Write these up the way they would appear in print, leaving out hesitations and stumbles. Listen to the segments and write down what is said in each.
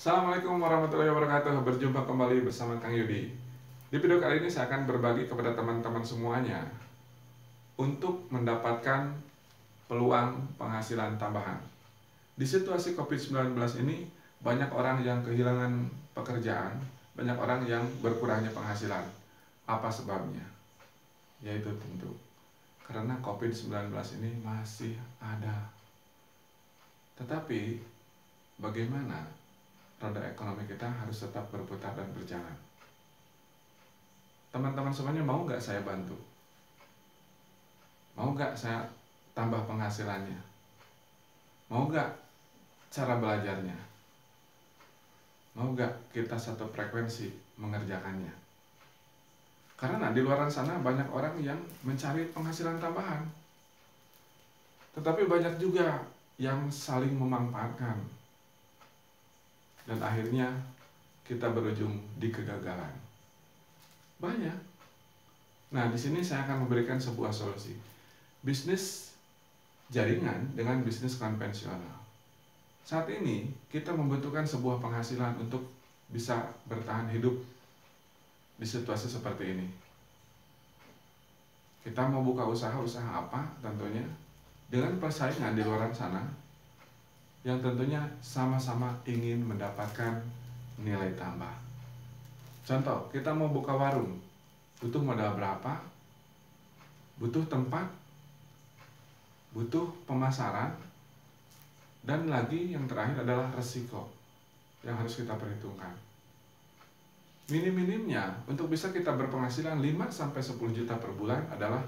Assalamualaikum warahmatullahi wabarakatuh. Berjumpa kembali bersama Kang Yudi. Di video kali ini saya akan berbagi kepada teman-teman semuanya untuk mendapatkan peluang penghasilan tambahan. Di situasi COVID-19 ini, banyak orang yang kehilangan pekerjaan, banyak orang yang berkurangnya penghasilan. Apa sebabnya? Yaitu tentu karena COVID-19 ini masih ada. Tetapi bagaimana roda ekonomi kita harus tetap berputar dan berjalan? Teman-teman semuanya mau nggak saya bantu? Mau nggak saya tambah penghasilannya? Mau nggak cara belajarnya? Mau nggak kita satu frekuensi mengerjakannya? Karena di luar sana banyak orang yang mencari penghasilan tambahan, tetapi banyak juga yang saling memanfaatkan, dan akhirnya kita berujung di kegagalan. Banyak. Nah, di sini saya akan memberikan sebuah solusi. Bisnis jaringan dengan bisnis konvensional. Saat ini kita membutuhkan sebuah penghasilan untuk bisa bertahan hidup di situasi seperti ini. Kita mau buka usaha apa tentunya dengan persaingan di luar sana yang tentunya sama-sama ingin mendapatkan nilai tambah. Contoh, kita mau buka warung, butuh modal berapa? Butuh tempat, butuh pemasaran, dan lagi yang terakhir adalah resiko yang harus kita perhitungkan. Minim-minimnya untuk bisa kita berpenghasilan 5-10 juta per bulan adalah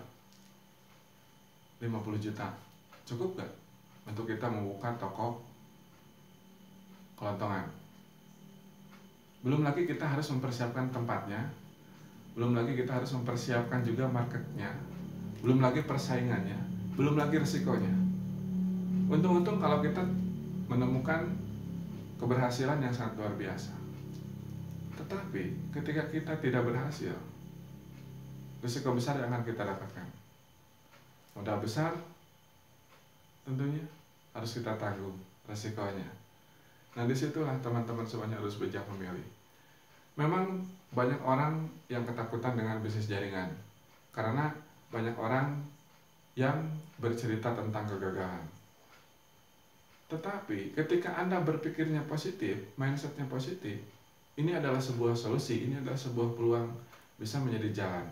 50 juta. Cukup gak untuk kita membuka toko kelontongan? Belum lagi kita harus mempersiapkan tempatnya, belum lagi kita harus mempersiapkan juga marketnya, belum lagi persaingannya, belum lagi resikonya. Untung-untung kalau kita menemukan keberhasilan yang sangat luar biasa. Tetapi ketika kita tidak berhasil, risiko besar yang akan kita dapatkan. Modal besar tentunya harus kita tanggung risikonya. Nah, disitulah teman-teman semuanya harus bijak memilih. Memang banyak orang yang ketakutan dengan bisnis jaringan, karena banyak orang yang bercerita tentang kegagalan. Tetapi ketika Anda berpikirnya positif, mindsetnya positif, ini adalah sebuah solusi, ini adalah sebuah peluang bisa menjadi jalan.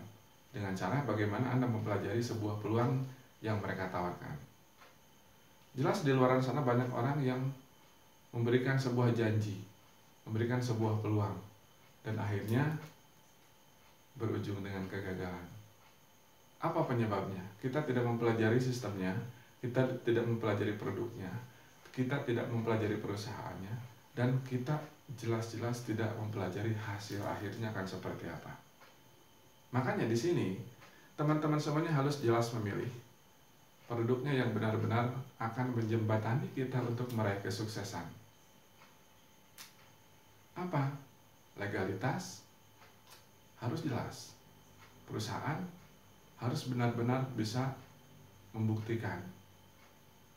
Dengan cara bagaimana Anda mempelajari sebuah peluang yang mereka tawarkan. Jelas di luar sana banyak orang yang memberikan sebuah janji, memberikan sebuah peluang, dan akhirnya berujung dengan kegagalan. Apa penyebabnya? Kita tidak mempelajari sistemnya, kita tidak mempelajari produknya, kita tidak mempelajari perusahaannya, dan kita jelas-jelas tidak mempelajari hasil akhirnya akan seperti apa. Makanya di sini teman-teman semuanya harus jelas memilih produknya yang benar-benar akan menjembatani kita untuk meraih kesuksesan. Apa? Legalitas harus jelas. Perusahaan harus benar-benar bisa membuktikan.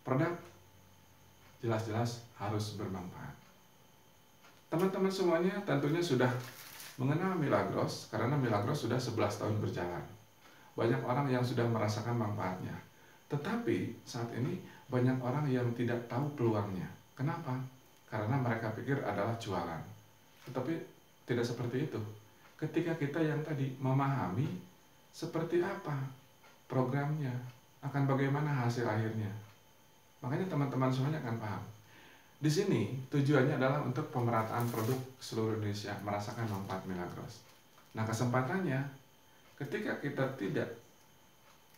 Produk jelas-jelas harus bermanfaat. Teman-teman semuanya tentunya sudah mengenal Milagros, karena Milagros sudah 11 tahun berjalan. Banyak orang yang sudah merasakan manfaatnya. Tetapi saat ini banyak orang yang tidak tahu peluangnya. Kenapa? Karena mereka pikir adalah jualan. Tetapi tidak seperti itu. Ketika kita yang tadi memahami seperti apa programnya, akan bagaimana hasil akhirnya, makanya teman-teman semuanya akan paham. Di sini tujuannya adalah untuk pemerataan produk seluruh Indonesia merasakan manfaat Milagros. Nah, kesempatannya ketika kita tidak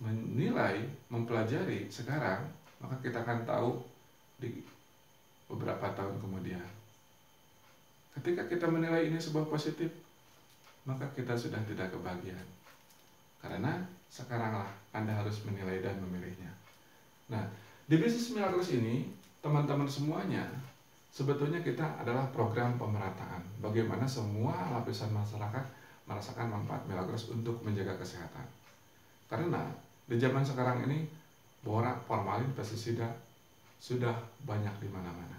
menilai, mempelajari sekarang, maka kita akan tahu di beberapa tahun kemudian. Ketika kita menilai ini sebuah positif, maka kita sudah tidak kebahagiaan. Karena sekaranglah Anda harus menilai dan memilihnya. Nah, di bisnis Milagros ini, teman-teman semuanya, sebetulnya kita adalah program pemerataan. Bagaimana semua lapisan masyarakat merasakan manfaat Milagros untuk menjaga kesehatan. Karena di zaman sekarang ini, borak, formalin, pestisida sudah banyak di mana-mana.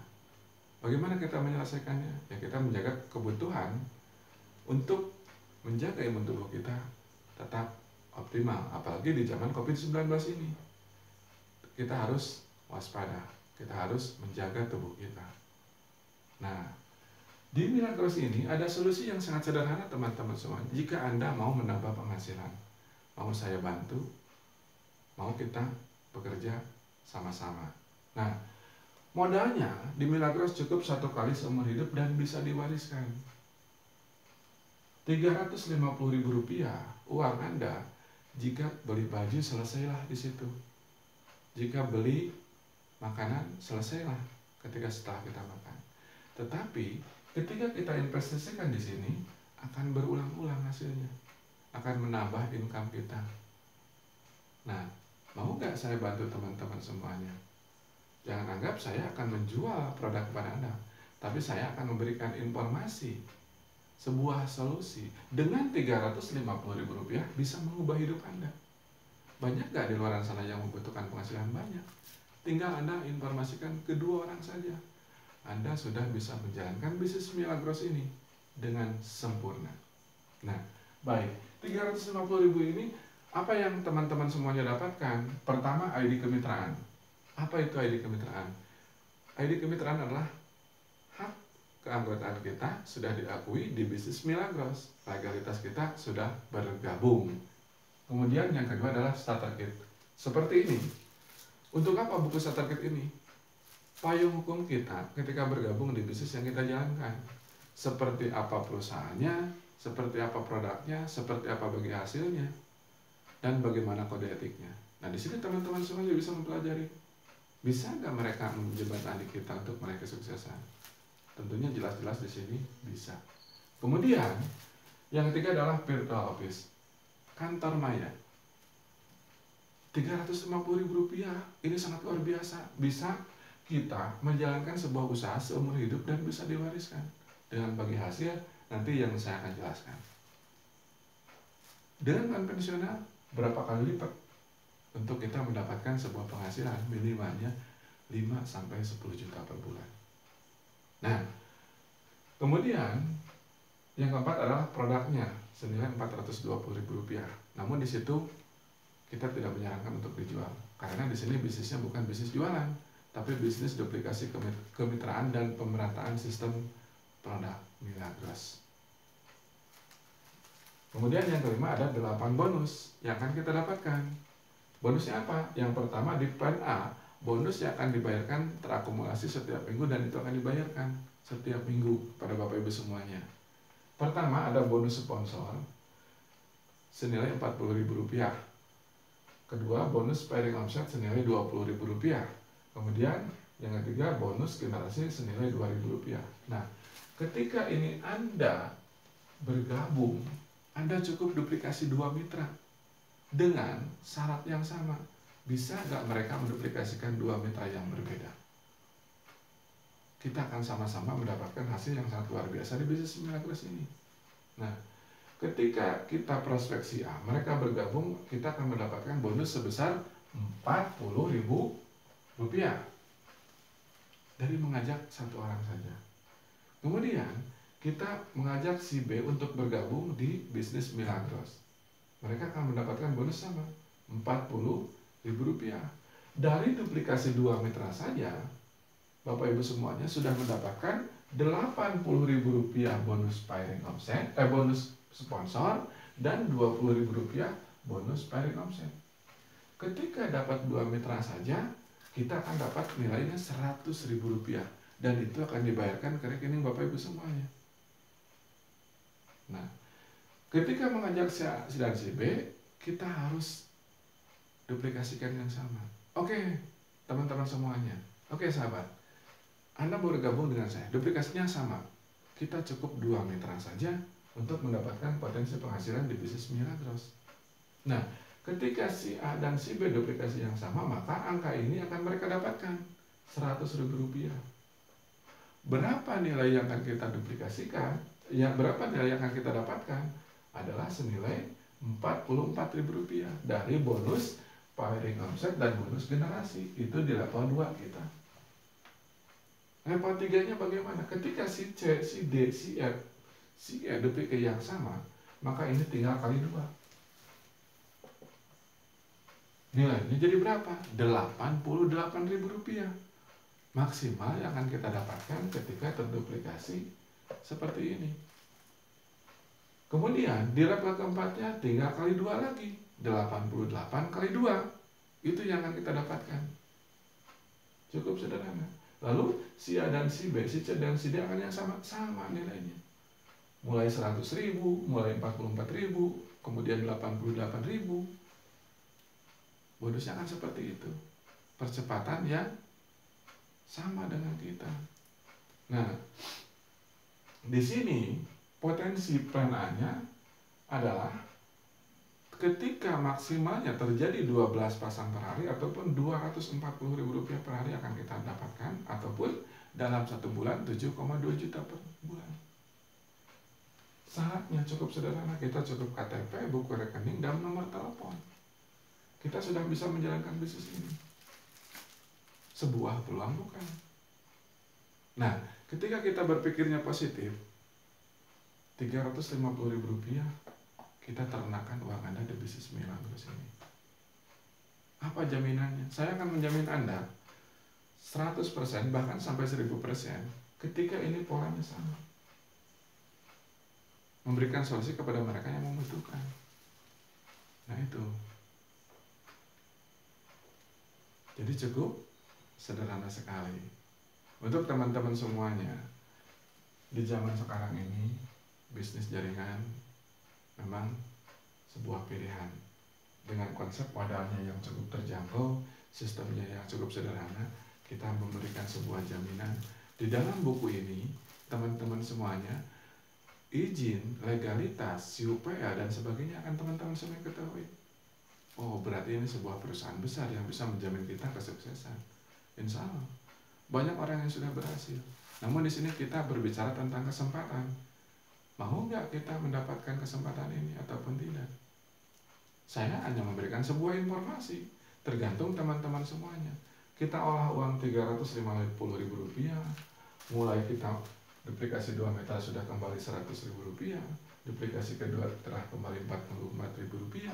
Bagaimana kita menyelesaikannya? Ya kita menjaga kebutuhan untuk menjaga imun tubuh kita tetap optimal. Apalagi di zaman COVID-19 ini. Kita harus waspada. Kita harus menjaga tubuh kita. Nah, di Milagros ini ada solusi yang sangat sederhana teman-teman semua. Jika Anda mau menambah penghasilan, mau saya bantu, mau kita bekerja sama-sama. Nah, modalnya di Milagros cukup 1 kali seumur hidup dan bisa diwariskan. Rp350.000 uang Anda jika beli baju selesailah di situ. Jika beli makanan selesailah ketika setelah kita makan. Tetapi ketika kita investasikan di sini akan berulang-ulang hasilnya, akan menambah income kita. Nah, mau nggak saya bantu teman-teman semuanya? Jangan anggap saya akan menjual produk kepada Anda, tapi saya akan memberikan informasi, sebuah solusi. Dengan Rp350.000 bisa mengubah hidup Anda. Banyak nggak di luar sana yang membutuhkan penghasilan banyak? Tinggal Anda informasikan kedua orang saja. Anda sudah bisa menjalankan bisnis Milagros ini dengan sempurna. Nah, baik, Rp350.000 ini apa yang teman-teman semuanya dapatkan? Pertama, ID kemitraan. Apa itu ID kemitraan? ID kemitraan adalah hak keanggotaan kita sudah diakui di bisnis Milagros. Legalitas kita sudah bergabung. Kemudian yang kedua adalah starter kit. Seperti ini. Untuk apa buku starter kit ini? Payung hukum kita ketika bergabung di bisnis yang kita jalankan. Seperti apa perusahaannya, seperti apa produknya, seperti apa bagi hasilnya, dan bagaimana kode etiknya. Nah, di sini teman-teman semua juga bisa mempelajari. Bisa nggak mereka menjembatani kita untuk meraih kesuksesan? Tentunya jelas-jelas di sini bisa. Kemudian, yang ketiga adalah virtual office. Kantor maya. Rp350.000 ini sangat luar biasa. Bisa kita menjalankan sebuah usaha seumur hidup dan bisa diwariskan. Dengan bagi hasil nanti yang saya akan jelaskan. Dengan konvensional, berapa kali lipat untuk kita mendapatkan sebuah penghasilan minimalnya 5-10 juta per bulan. Nah, kemudian yang keempat adalah produknya senilai Rp420.000. Namun di situ kita tidak menyarankan untuk dijual karena di sini bisnisnya bukan bisnis jualan, tapi bisnis duplikasi kemitraan dan pemerataan sistem produk Milagros. Kemudian yang kelima ada 8 bonus yang akan kita dapatkan. Bonusnya apa? Yang pertama di plan A, bonus yang akan dibayarkan terakumulasi setiap minggu dan itu akan dibayarkan setiap minggu pada Bapak Ibu semuanya. Pertama ada bonus sponsor senilai Rp40.000. Kedua bonus pairing omset senilai Rp20.000. Kemudian yang ketiga bonus generasi senilai Rp2.000. Nah, ketika ini Anda bergabung, Anda cukup duplikasi 2 mitra dengan syarat yang sama. Bisa nggak mereka menduplikasikan 2 mitra yang berbeda? Kita akan sama-sama mendapatkan hasil yang sangat luar biasa di bisnis Milagros ini. Nah, ketika kita prospeksi A, mereka bergabung, kita akan mendapatkan bonus sebesar Rp40.000 dari mengajak satu orang saja. Kemudian kita mengajak si B untuk bergabung di bisnis Milagros. Mereka akan mendapatkan bonus sama Rp40.000. Dari duplikasi 2 mitra saja, Bapak Ibu semuanya sudah mendapatkan Rp80.000 bonus pairing omset, bonus sponsor, dan Rp20.000 bonus pairing omset. Ketika dapat 2 mitra saja, kita akan dapat nilainya Rp100.000 dan itu akan dibayarkan ke rekening Bapak Ibu semuanya. Nah, ketika mengajak si A dan si B, kita harus duplikasikan yang sama. Oke, teman-teman semuanya. Oke, sahabat. Anda mau bergabung dengan saya, duplikasinya sama. Kita cukup 2 mitra saja untuk mendapatkan potensi penghasilan di bisnis Milagros. Nah, ketika si A dan si B duplikasi yang sama, maka angka ini akan mereka dapatkan Rp100.000. Berapa nilai yang akan kita duplikasikan? Ya, berapa nilai yang akan kita dapatkan? Adalah senilai Rp44.000 dari bonus pairing omset dan bonus generasi. Itu di level 2 kita. Level 3-nya bagaimana? Ketika si C, si D, si F, si E duplikasi yang sama, maka ini tinggal kali 2. Nilainya jadi berapa? Rp88.000 maksimal yang akan kita dapatkan ketika terduplikasi seperti ini. Kemudian di level keempatnya tinggal kali 2 lagi, 88 kali 2, itu yang akan kita dapatkan. Cukup sederhana. Lalu si A dan si B, si C dan si D akan yang sama nilainya. Mulai 100.000, mulai 44.000, kemudian 88.000. Bonusnya akan seperti itu. Percepatan yang sama dengan kita. Nah, di sini potensi plan A-nya adalah ketika maksimalnya terjadi 12 pasang per hari ataupun Rp240.000 per hari akan kita dapatkan, ataupun dalam 1 bulan 7,2 juta per bulan. Syaratnya cukup sederhana, kita cukup KTP, buku rekening, dan nomor telepon. Kita sudah bisa menjalankan bisnis ini. Sebuah peluang bukan? Nah, ketika kita berpikirnya positif, Rp350.000 kita ternakan uang Anda di bisnis Milagros ini. Apa jaminannya? Saya akan menjamin Anda 100% bahkan sampai 1000% ketika ini polanya sama. Memberikan solusi kepada mereka yang membutuhkan. Nah itu. Jadi cukup sederhana sekali. Untuk teman-teman semuanya, di zaman sekarang ini, bisnis jaringan memang sebuah pilihan. Dengan konsep modalnya yang cukup terjangkau, sistemnya yang cukup sederhana, kita memberikan sebuah jaminan. Di dalam buku ini, teman-teman semuanya, izin, legalitas, UPA, dan sebagainya akan teman-teman semua ketahui. Oh, berarti ini sebuah perusahaan besar yang bisa menjamin kita kesuksesan. Insya Allah, banyak orang yang sudah berhasil. Namun di sini kita berbicara tentang kesempatan. Mau nggak kita mendapatkan kesempatan ini ataupun tidak? Saya hanya memberikan sebuah informasi, tergantung teman-teman semuanya. Kita olah uang Rp350.000, mulai kita duplikasi 2 meter sudah kembali Rp100.000, duplikasi kedua telah kembali Rp44.000,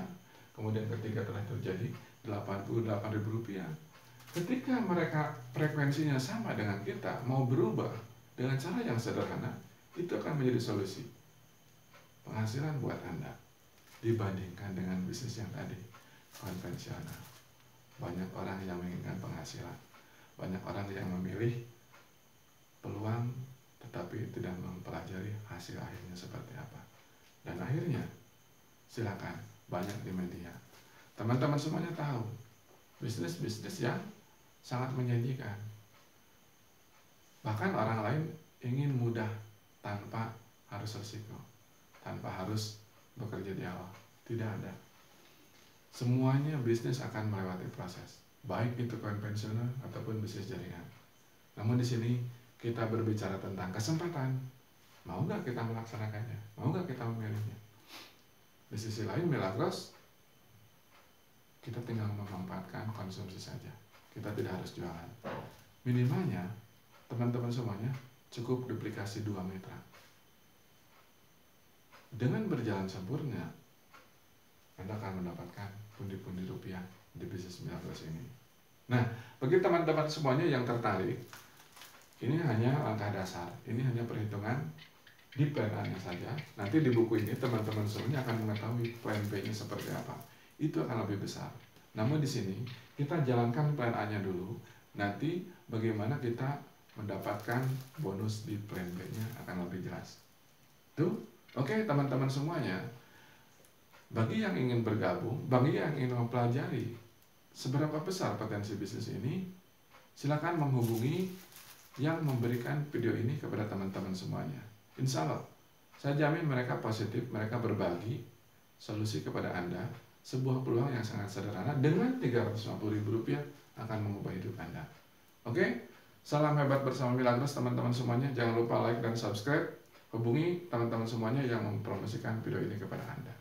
kemudian ketiga telah terjadi Rp88.000. Ketika mereka frekuensinya sama dengan kita, mau berubah dengan cara yang sederhana, itu akan menjadi solusi penghasilan buat Anda dibandingkan dengan bisnis yang tadi konvensional. Banyak orang yang menginginkan penghasilan, banyak orang yang memilih peluang tetapi tidak mempelajari hasil akhirnya seperti apa. Dan akhirnya silakan, banyak di media. Teman-teman semuanya tahu bisnis-bisnis yang sangat menjanjikan. Bahkan orang lain ingin mudah tanpa harus resiko, tanpa harus bekerja di awal. Tidak ada. Semuanya bisnis akan melewati proses, baik itu konvensional ataupun bisnis jaringan. Namun di sini kita berbicara tentang kesempatan. Mau nggak kita melaksanakannya? Mau nggak kita memilihnya? Di sisi lain, Milagros, kita tinggal memanfaatkan konsumsi saja. Kita tidak harus jualan. Minimalnya, teman-teman semuanya cukup duplikasi 2 meter. Dengan berjalan sempurna, Anda akan mendapatkan pundi-pundi rupiah di bisnis Milagros ini. Nah, bagi teman-teman semuanya yang tertarik, ini hanya langkah dasar, ini hanya perhitungan di plan A-nya saja. Nanti di buku ini teman-teman semuanya akan mengetahui plan B-nya seperti apa. Itu akan lebih besar. Namun di sini kita jalankan plan A-nya dulu. Nanti bagaimana kita mendapatkan bonus di plan B-nya akan lebih jelas. Tuh, oke teman-teman semuanya. Bagi yang ingin bergabung, bagi yang ingin mempelajari seberapa besar potensi bisnis ini, silakan menghubungi yang memberikan video ini kepada teman-teman semuanya. Insya Allah, saya jamin mereka positif, mereka berbagi solusi kepada Anda, sebuah peluang yang sangat sederhana dengan Rp350.000 akan mengubah hidup Anda. Oke, salam hebat bersama Milagros teman-teman semuanya. Jangan lupa like dan subscribe. Hubungi teman-teman semuanya yang mempromosikan video ini kepada Anda.